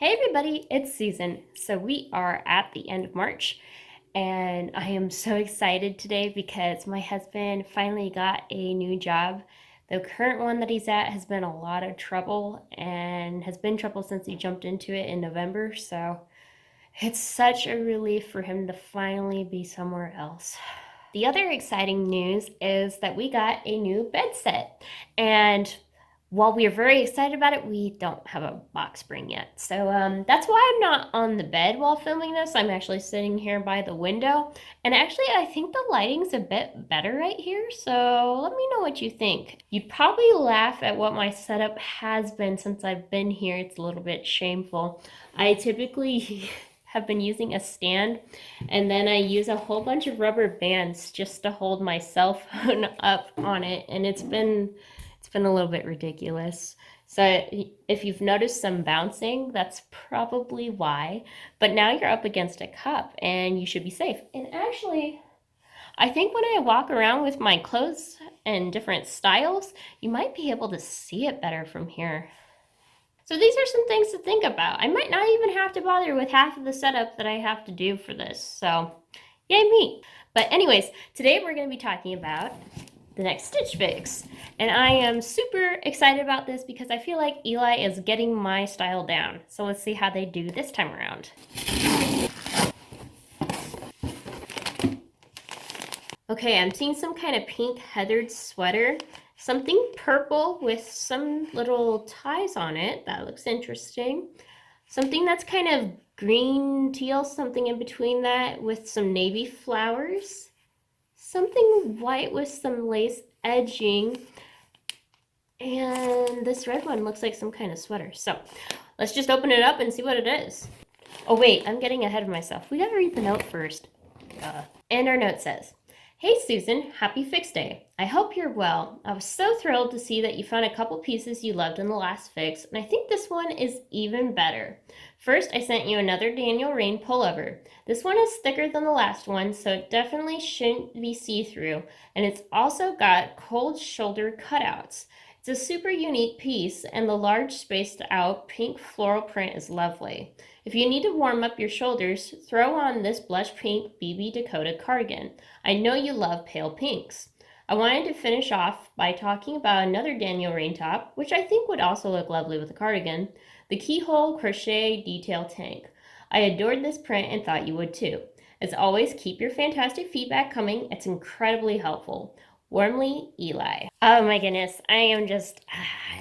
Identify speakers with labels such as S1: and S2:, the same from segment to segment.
S1: Hey everybody, it's Susan. So we are at the end of March and I am so excited today because my husband finally got a new job. The current one that he's at has been a lot of trouble and has been trouble since he jumped into it in November. So it's such a relief for him to finally be somewhere else. The other exciting news is that we got a new bed set, and while we are very excited about it, we don't have a box spring yet. So that's why I'm not on the bed while filming this. I'm actually sitting here by the window. And actually, I think the lighting's a bit better right here. So let me know what you think. You'd probably laugh at what my setup has been since I've been here. It's a little bit shameful. I typically have been using a stand, and then I use a whole bunch of rubber bands just to hold my cell phone up on it, and it's been a little bit ridiculous. So if you've noticed some bouncing, that's probably why. But now you're up against a cup and you should be safe. And actually, I think when I walk around with my clothes in different styles, you might be able to see it better from here. So these are some things to think about. I might not even have to bother with half of the setup that I have to do for this. So yay me. But anyways, today we're going to be talking about the next Stitch Fix. And I am super excited about this because I feel like Eli is getting my style down. So let's see how they do this time around. Okay, I'm seeing some kind of pink heathered sweater, something purple with some little ties on it. That looks interesting. Something that's kind of green teal, something in between that with some navy flowers. Something white with some lace edging. And this red one looks like some kind of sweater. So let's just open it up and see what it is. Oh wait, I'm getting ahead of myself. We gotta read the note first. And our note says, "Hey Susan, happy fix day. I hope you're well. I was so thrilled to see that you found a couple pieces you loved in the last fix, and I think this one is even better. First, I sent you another Daniel Rain pullover. This one is thicker than the last one, so it definitely shouldn't be see-through, and it's also got cold shoulder cutouts. It's a super unique piece, and the large spaced out pink floral print is lovely. If you need to warm up your shoulders, throw on this blush pink BB Dakota cardigan. I know you love pale pinks." I wanted to finish off by talking about another Daniel Rain top, which I think would also look lovely with a cardigan, the keyhole crochet detail tank. I adored this print and thought you would too. As always, keep your fantastic feedback coming. It's incredibly helpful. Warmly, Eli. Oh my goodness, I'm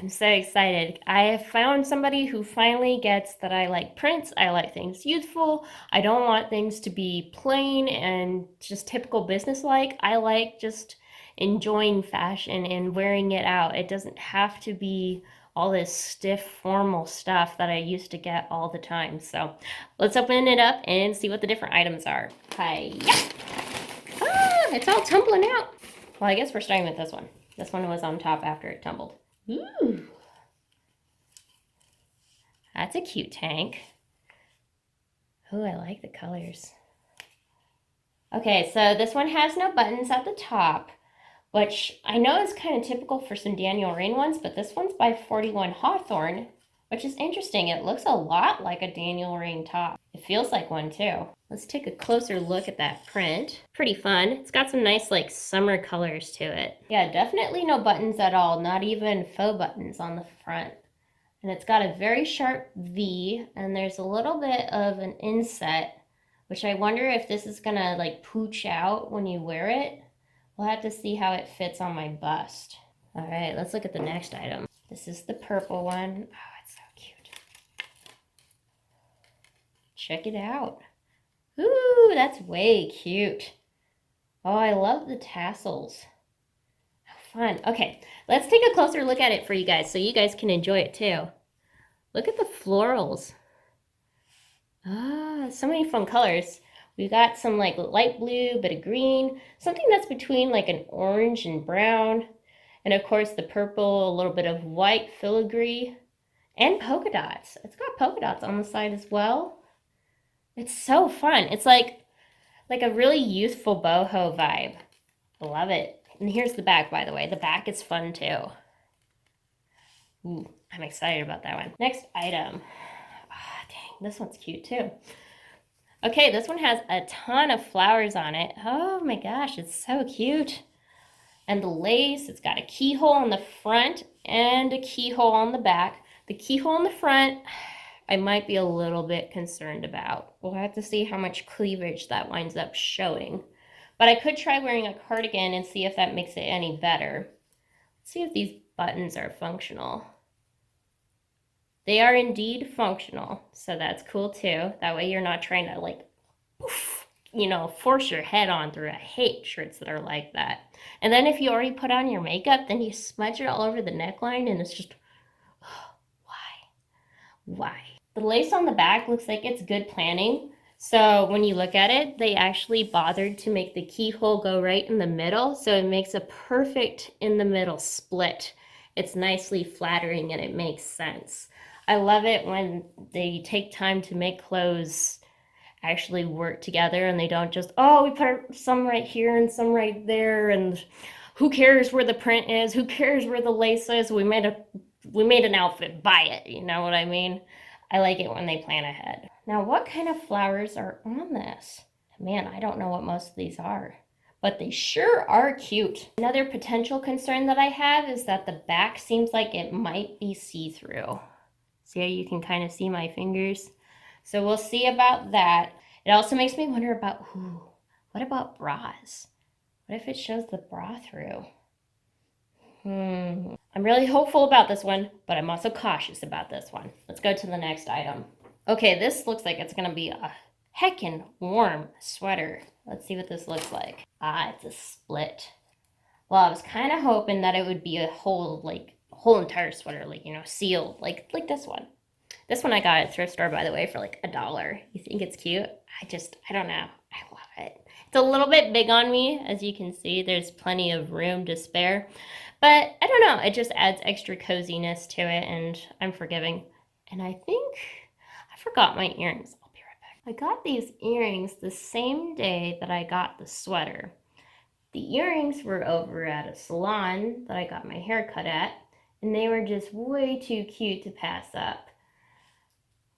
S1: so excited. I have found somebody who finally gets that I like prints, I like things youthful, I don't want things to be plain and just typical business-like. I like just enjoying fashion and wearing it out. It doesn't have to be all this stiff formal stuff that I used to get all the time. So let's open it up and see what the different items are. Hi-ya! Ah, it's all tumbling out. Well, I guess we're starting with this one. This one was on top after it tumbled. Ooh. That's a cute tank. Oh, I like the colors. Okay, so this one has no buttons at the top, which I know is kind of typical for some Daniel Rain ones, but this one's by 41 Hawthorne, which is interesting. It looks a lot like a Daniel Rain top. It feels like one too. Let's take a closer look at that print. Pretty fun. It's got some nice like summer colors to it. Yeah, definitely no buttons at all, not even faux buttons on the front. And it's got a very sharp V, and there's a little bit of an inset, which I wonder if this is gonna like pooch out when you wear it. We'll have to see how it fits on my bust. All right, let's look at the next item. This is the purple one. Oh, it's so cute. Check it out. Ooh, that's way cute. Oh, I love the tassels. How fun. Okay, let's take a closer look at it for you guys so you guys can enjoy it too. Look at the florals. Ah, so many fun colors. We've got some like light blue, bit of green, something that's between like an orange and brown. And of course the purple, a little bit of white filigree, and polka dots. It's got polka dots on the side as well. It's so fun. It's like a really youthful boho vibe. I love it. And here's the back, by the way. The back is fun too. Ooh, I'm excited about that one. Next item. This one's cute too. Okay, this one has a ton of flowers on it. Oh my gosh, it's so cute. And the lace, it's got a keyhole on the front and a keyhole on the back. The keyhole on the front, I might be a little bit concerned about. We'll have to see how much cleavage that winds up showing. But I could try wearing a cardigan and see if that makes it any better. Let's see if these buttons are functional. They are indeed functional, so that's cool too. That way you're not trying to like, poof, you know, force your head on through. I hate shirts that are like that. And then if you already put on your makeup, then you smudge it all over the neckline and it's just, oh, why? The lace on the back looks like it's good planning. So when you look at it, they actually bothered to make the keyhole go right in the middle. So it makes a perfect in the middle split. It's nicely flattering and it makes sense. I love it when they take time to make clothes actually work together and they don't just, oh, we put some right here and some right there and who cares where the print is? Who cares where the lace is? We made an outfit, buy it. You know what I mean? I like it when they plan ahead. Now, what kind of flowers are on this? Man, I don't know what most of these are, but they sure are cute. Another potential concern that I have is that the back seems like it might be see-through. See how you can kind of see my fingers? So we'll see about that. It also makes me wonder about, what about bras? What if it shows the bra through? I'm really hopeful about this one, but I'm also cautious about this one. Let's go to the next item. Okay, this looks like it's gonna be a heckin' warm sweater. Let's see what this looks like. Ah, it's a split. Well, I was kind of hoping that it would be a whole entire sweater, like, you know, sealed, like this one. This one I got at a thrift store, by the way, for like $1. You think it's cute? I don't know. I love it. It's a little bit big on me, as you can see. There's plenty of room to spare. But I don't know. It just adds extra coziness to it, and I'm forgiving. And I think I forgot my earrings. I'll be right back. I got these earrings the same day that I got the sweater. The earrings were over at a salon that I got my hair cut at, and they were just way too cute to pass up.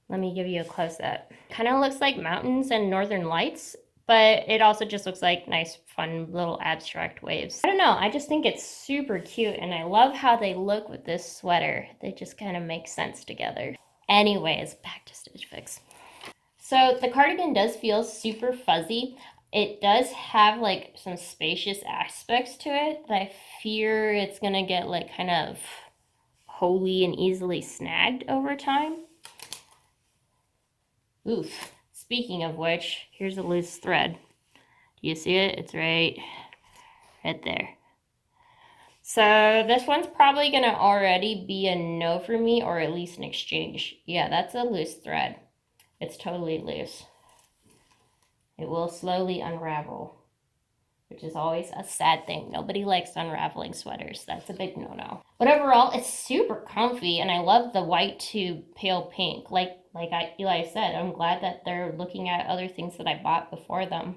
S1: Let me give you a close-up. Kind of looks like mountains and northern lights, but it also just looks like nice, fun little abstract waves. I don't know, I just think it's super cute, and I love how they look with this sweater. They just kind of make sense together. Anyways, back to Stitch Fix. So the cardigan does feel super fuzzy. It does have like some spacious aspects to it that I fear it's gonna get like kind of holey and easily snagged over time. Oof. Speaking of which, here's a loose thread. Do you see it? It's right there. So this one's probably gonna already be a no for me, or at least an exchange. Yeah, that's a loose thread. It's totally loose. It will slowly unravel, which is always a sad thing. Nobody likes unraveling sweaters. That's a big no-no. But overall, it's super comfy, and I love the white to pale pink. Like Eli said, I'm glad that they're looking at other things that I bought before them.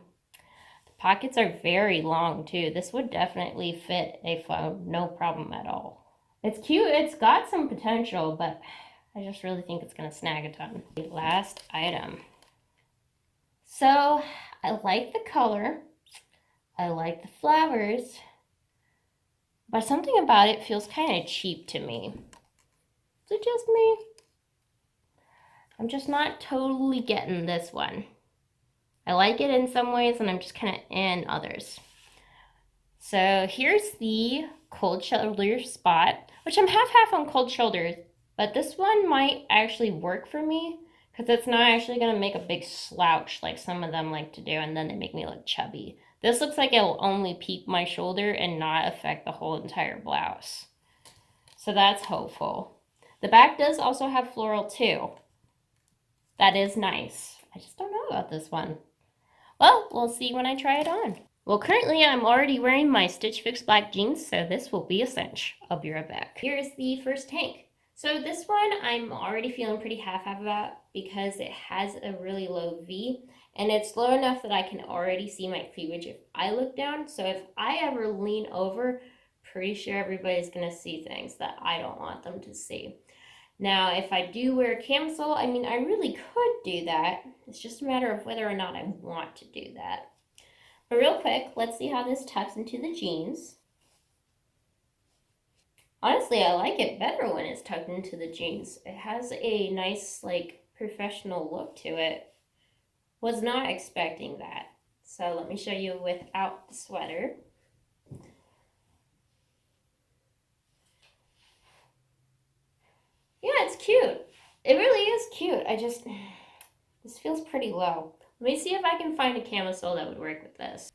S1: The pockets are very long, too. This would definitely fit a phone, no problem at all. It's cute. It's got some potential, but I just really think it's going to snag a ton. The last item. So, I like the color. I like the flowers, but something about it feels kind of cheap to me. Is it just me? I'm just not totally getting this one. I like it in some ways, and I'm just kind of in others. So here's the cold shoulder spot, which I'm half-half on cold shoulders, but this one might actually work for me because it's not actually going to make a big slouch like some of them like to do, and then they make me look chubby. This looks like it'll only peak my shoulder and not affect the whole entire blouse. So that's hopeful. The back does also have floral too. That is nice. I just don't know about this one. Well, we'll see when I try it on. Well, currently I'm already wearing my Stitch Fix black jeans, so this will be a cinch. I'll be right back. Here's the first tank. So this one I'm already feeling pretty half-half about because it has a really low V, and it's low enough that I can already see my cleavage if I look down. So if I ever lean over, pretty sure everybody's gonna see things that I don't want them to see. Now, if I do wear a camisole, I mean, I really could do that. It's just a matter of whether or not I want to do that. But real quick, let's see how this tucks into the jeans. Honestly, I like it better when it's tucked into the jeans. It has a nice, like, professional look to it. Was not expecting that. So let me show you without the sweater. Yeah, it's cute. It really is cute. This feels pretty low. Let me see if I can find a camisole that would work with this.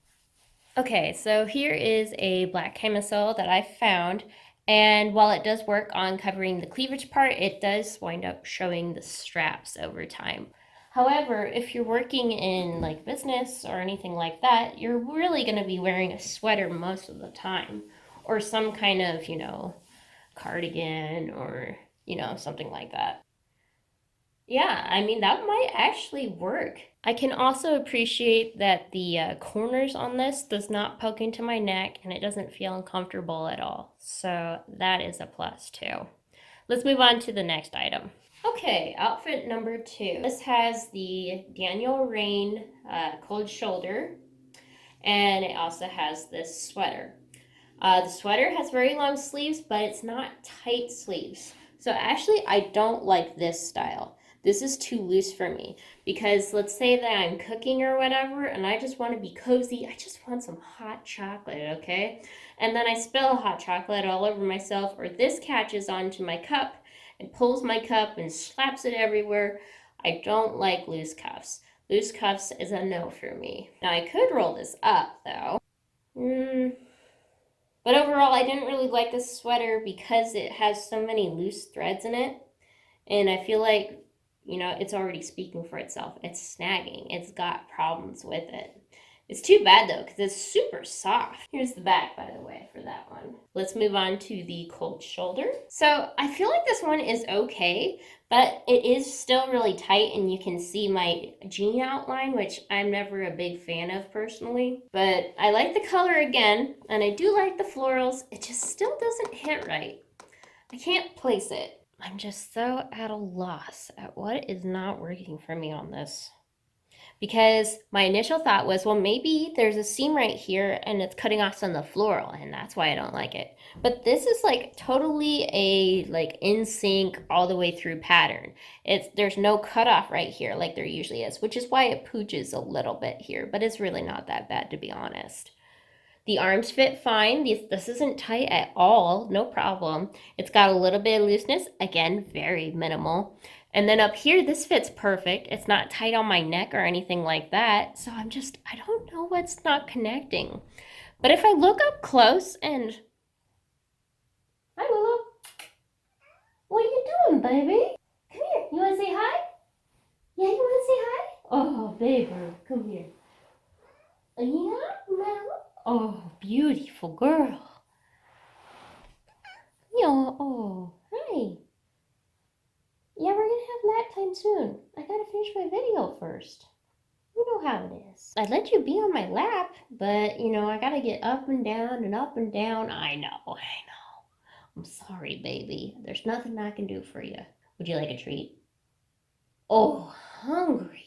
S1: Okay, so here is a black camisole that I found. And while it does work on covering the cleavage part, it does wind up showing the straps over time. However, if you're working in like business or anything like that, you're really going to be wearing a sweater most of the time, or some kind of, cardigan or, something like that. Yeah, I mean, that might actually work. I can also appreciate that the corners on this does not poke into my neck and it doesn't feel uncomfortable at all. So that is a plus too. Let's move on to the next item. Okay, outfit number 2. This has the Daniel Rain cold shoulder, and it also has this sweater. The sweater has very long sleeves, but it's not tight sleeves. So actually, I don't like this style. This is too loose for me because let's say that I'm cooking or whatever and I just want to be cozy. I just want some hot chocolate, okay? And then I spill hot chocolate all over myself, or this catches onto my cup and pulls my cup and slaps it everywhere. I don't like loose cuffs. Loose cuffs is a no for me. Now I could roll this up though. But overall, I didn't really like this sweater because it has so many loose threads in it. And I feel like, it's already speaking for itself. It's snagging. It's got problems with it. It's too bad though, because it's super soft. Here's the back, by the way, for that one. Let's move on to the cold shoulder. So I feel like this one is okay, but it is still really tight and you can see my jean outline, which I'm never a big fan of personally. But I like the color again, and I do like the florals. It just still doesn't hit right. I can't place it. I'm just so at a loss at what is not working for me on this. Because my initial thought was, well, maybe there's a seam right here and it's cutting off some of the floral, and that's why I don't like it. But this is like totally a like in sync all the way through pattern. There's no cutoff right here like there usually is, which is why it pooches a little bit here, but it's really not that bad, to be honest. The arms fit fine. This isn't tight at all, no problem. It's got a little bit of looseness, again, very minimal. And then up here, this fits perfect. It's not tight on my neck or anything like that. So I don't know what's not connecting. But if I look up close and... Hi, Lulu. What are you doing, baby? Come here. You want to say hi? Yeah, you want to say hi? Oh, baby, come here. Yeah, Mama. Oh, beautiful girl. Yeah, oh, hi. Yeah, we're gonna have nap time soon. I gotta finish my video first. You know how it is. I'd let you be on my lap, but I gotta get up and down and up and down. I know. I'm sorry, baby. There's nothing I can do for you. Would you like a treat? Oh, hungry.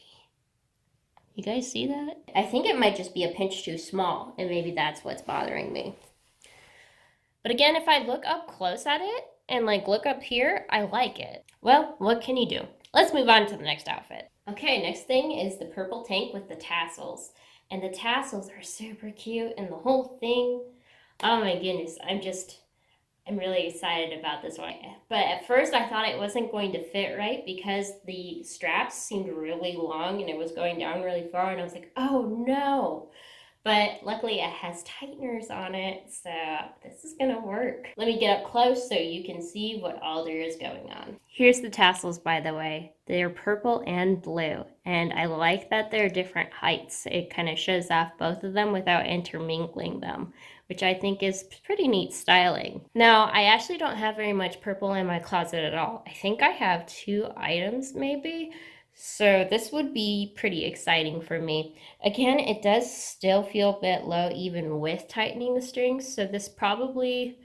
S1: You guys see that? I think it might just be a pinch too small, and maybe that's what's bothering me. But again, if I look up close at it and look up here, I like it. Well, what can you do? Let's move on to the next outfit. Okay, next thing is the purple tank with the tassels. And the tassels are super cute, and the whole thing, oh my goodness, I'm really excited about this one. But at first I thought it wasn't going to fit right because the straps seemed really long and it was going down really far, and I was like, oh no. But luckily it has tighteners on it, so this is gonna work. Let me get up close so you can see what all there is going on. Here's the tassels, by the way. They're purple and blue, and I like that they're different heights. It kind of shows off both of them without intermingling them, which I think is pretty neat styling. Now, I actually don't have very much purple in my closet at all. I think I have 2 items maybe. So this would be pretty exciting for me. Again, it does still feel a bit low even with tightening the strings, so this probably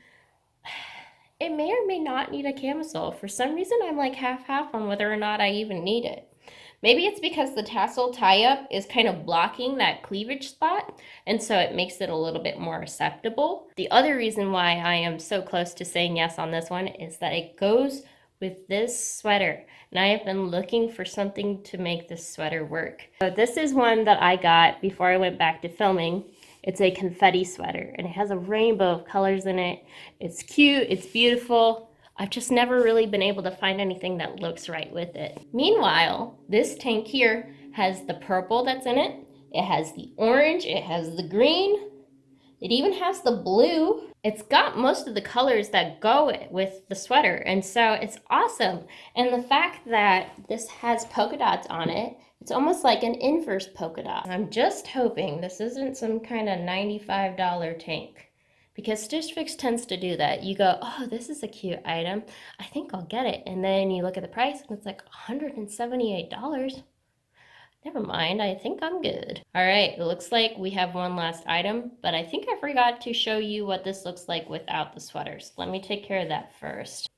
S1: it may or may not need a camisole. For some reason, I'm like half-half on whether or not I even need it. Maybe it's because the tassel tie-up is kind of blocking that cleavage spot, and so it makes it a little bit more acceptable. The other reason why I am so close to saying yes on this one is that it goes with this sweater, and I have been looking for something to make this sweater work. So this is one that I got before I went back to filming. It's a confetti sweater, and it has a rainbow of colors in it. It's cute, it's beautiful. I've just never really been able to find anything that looks right with it. Meanwhile, this tank here has the purple that's in it. It has the orange, it has the green, it even has the blue. It's got most of the colors that go with the sweater, and so it's awesome. And the fact that this has polka dots on it, it's almost like an inverse polka dot. I'm just hoping this isn't some kind of $95 tank, because Stitch Fix tends to do that. You go, oh, this is a cute item, I think I'll get it. And then you look at the price and it's like $178. Never mind, I think I'm good. All right, it looks like we have one last item, but I think I forgot to show you what this looks like without the sweaters. Let me take care of that first.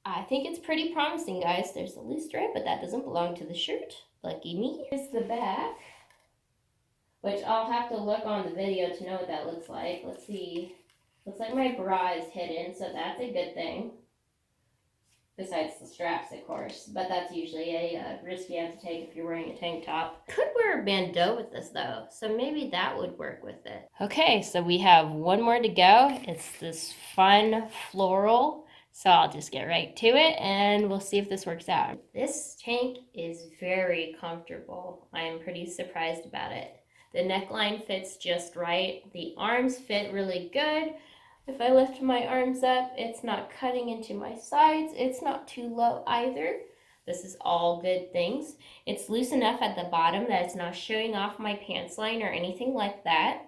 S1: I think it's pretty promising, guys. There's a loose thread, but that doesn't belong to the shirt. Lucky me. Here's the back, which I'll have to look on the video to know what that looks like. Let's see. Looks like my bra is hidden, so that's a good thing. Besides the straps, of course, but that's usually a risk you have to take if you're wearing a tank top. Could wear a bandeau with this though, so maybe that would work with it. Okay, so we have one more to go. It's this fun floral, so I'll just get right to it and we'll see if this works out. This tank is very comfortable. I am pretty surprised about it. The neckline fits just right. The arms fit really good. If I lift my arms up, it's not cutting into my sides. It's not too low either. This is all good things. It's loose enough at the bottom that it's not showing off my pants line or anything like that.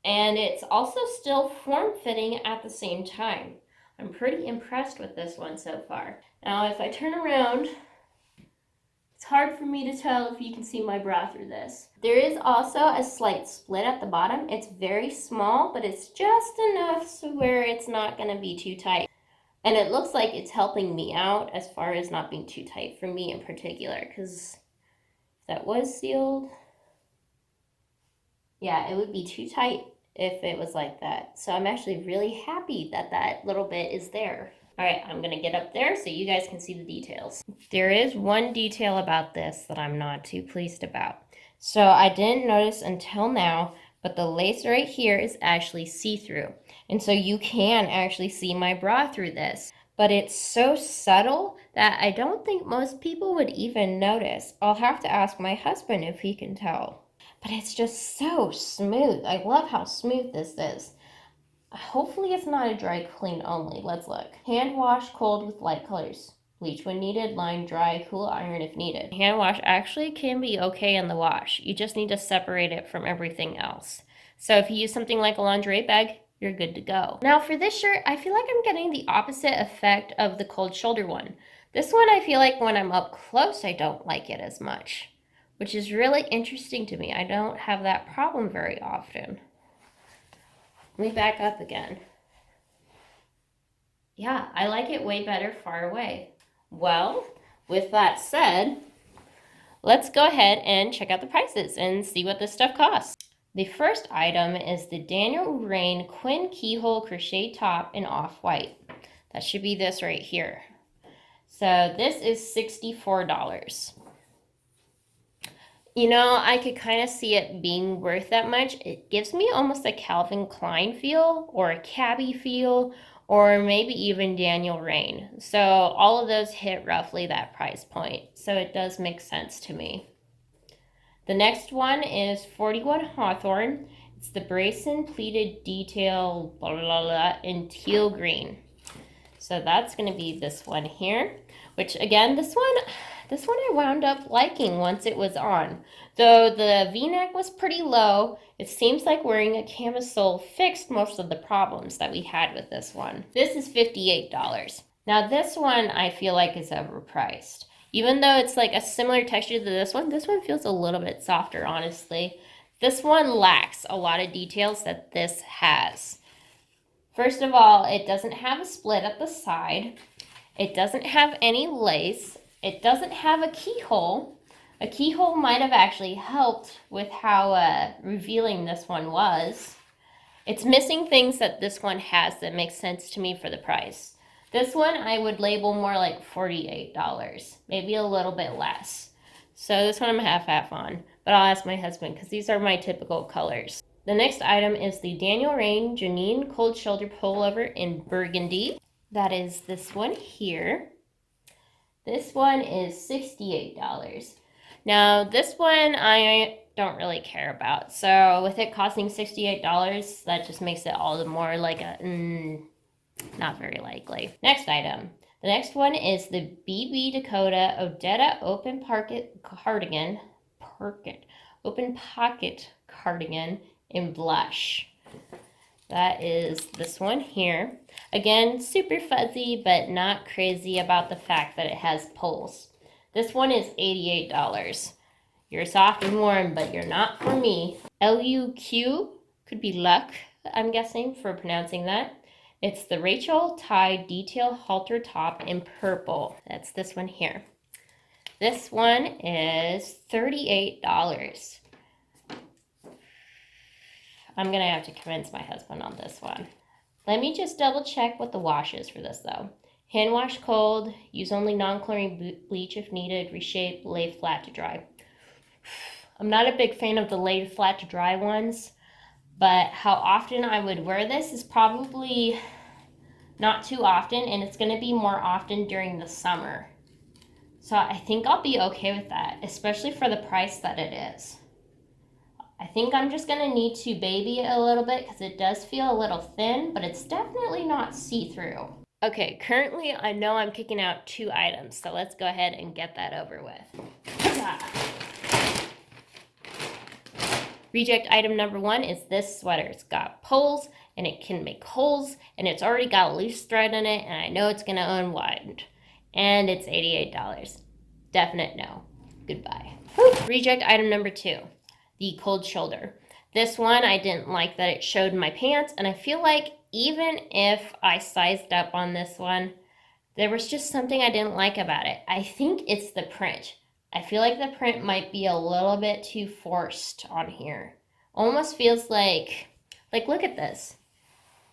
S1: And it's also still form-fitting at the same time. I'm pretty impressed with this one so far. Now, if I turn around, it's hard for me to tell if you can see my bra through this. There is also a slight split at the bottom. It's very small, but it's just enough so where it's not going to be too tight. And it looks like it's helping me out as far as not being too tight for me in particular, because if that was sealed, yeah, it would be too tight if it was like that. So I'm actually really happy that that little bit is there. All right, I'm gonna get up there so you guys can see the details. There is one detail about this that I'm not too pleased about. So I didn't notice until now, but the lace right here is actually see-through. And so you can actually see my bra through this. But it's so subtle that I don't think most people would even notice. I'll have to ask my husband if he can tell. But it's just so smooth. I love how smooth this is. Hopefully it's not a dry clean only. Let's look. Hand wash cold with light colors. Bleach when needed, line dry, cool iron if needed. Hand wash actually can be okay in the wash. You just need to separate it from everything else. So if you use something like a lingerie bag, you're good to go. Now for this shirt, I feel like I'm getting the opposite effect of the cold shoulder one. This one, I feel like when I'm up close, I don't like it as much, which is really interesting to me. I don't have that problem very often. Let me back up again. Yeah, I like it way better far away. Well, with that said, let's go ahead and check out the prices and see what this stuff costs. The first item is the Daniel Rain Quinn Keyhole Crochet Top in Off-White. That should be this right here. So this is $64. You know, I could kind of see it being worth that much. It gives me almost a Calvin Klein feel or a Cabby feel or maybe even Daniel Rain. So all of those hit roughly that price point. So it does make sense to me. The next one is 41 Hawthorne. It's the Brayson pleated detail blah, blah, blah, in teal green. So that's going to be this one here, which again, this one I wound up liking once it was on. Though the V-neck was pretty low, it seems like wearing a camisole fixed most of the problems that we had with this one. This is $58. Now this one I feel like is overpriced. Even though it's like a similar texture to this one feels a little bit softer, honestly. This one lacks a lot of details that this has. First of all, it doesn't have a split at the side. It doesn't have any lace. It doesn't have a keyhole. A keyhole might have actually helped with how revealing this one was. It's missing things that this one has that make sense to me for the price. This one I would label more like $48, maybe a little bit less. So this one I'm half on, but I'll ask my husband because these are my typical colors. The next item is the Daniel Rain Janine Cold Shoulder Pullover in Burgundy. That is this one here. This one is $68. Now this one I don't really care about. So with it costing $68, that just makes it all the more like a not very likely. Next item. The next one is the BB Dakota Odetta Open Pocket Cardigan. Open Pocket Cardigan in blush. That is this one here. Again, super fuzzy, but not crazy about the fact that it has pulls. This one is $88. You're soft and warm, but you're not for me. LUQ, could be luck, I'm guessing, for pronouncing that. It's the Rachel Tie Detail Halter Top in purple. That's this one here. This one is $38. I'm gonna have to convince my husband on this one. Let me just double check what the wash is for this though. Hand wash cold, use only non-chlorine bleach if needed, reshape, lay flat to dry. I'm not a big fan of the lay flat to dry ones, but how often I would wear this is probably not too often, and it's gonna be more often during the summer. So I think I'll be okay with that, especially for the price that it is. I think I'm just gonna need to baby it a little bit because it does feel a little thin, but it's definitely not see-through. Okay, currently I know I'm kicking out 2 items, so let's go ahead and get that over with. Reject item number 1 is this sweater. It's got pulls and it can make holes and it's already got a loose thread in it and I know it's gonna unwind. And it's $88. Definite no. Goodbye. Reject item number 2. The cold shoulder. This one, I didn't like that it showed my pants, and I feel like even if I sized up on this one, there was just something I didn't like about it. I think it's the print. I feel like the print might be a little bit too forced on here. Almost feels like look at this.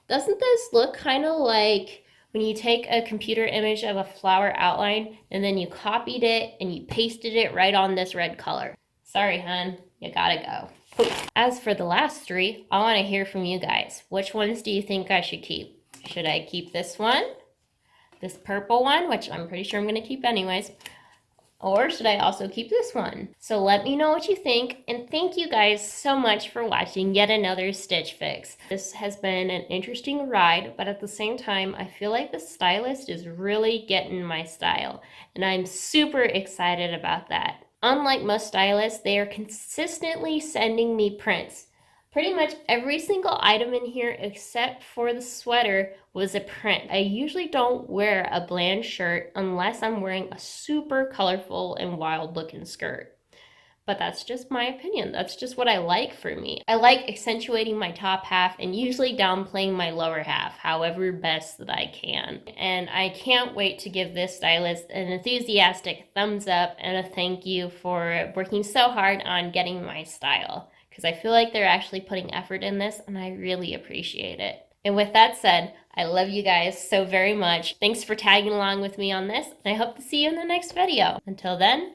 S1: Doesn't this look kind of like when you take a computer image of a flower outline and then you copied it and you pasted it right on this red color? Sorry, hun. You gotta go. As for the last 3, I want to hear from you guys. Which ones do you think I should keep? Should I keep this one? This purple one, which I'm pretty sure I'm going to keep anyways. Or should I also keep this one? So let me know what you think. And thank you guys so much for watching yet another Stitch Fix. This has been an interesting ride, but at the same time, I feel like the stylist is really getting my style. And I'm super excited about that. Unlike most stylists, they are consistently sending me prints. Pretty much every single item in here except for the sweater was a print. I usually don't wear a bland shirt unless I'm wearing a super colorful and wild looking skirt. But that's just my opinion. That's just what I like for me. I like accentuating my top half and usually downplaying my lower half, however best that I can. And I can't wait to give this stylist an enthusiastic thumbs up and a thank you for working so hard on getting my style. Because I feel like they're actually putting effort in this and I really appreciate it. And with that said, I love you guys so very much. Thanks for tagging along with me on this, and I hope to see you in the next video. Until then,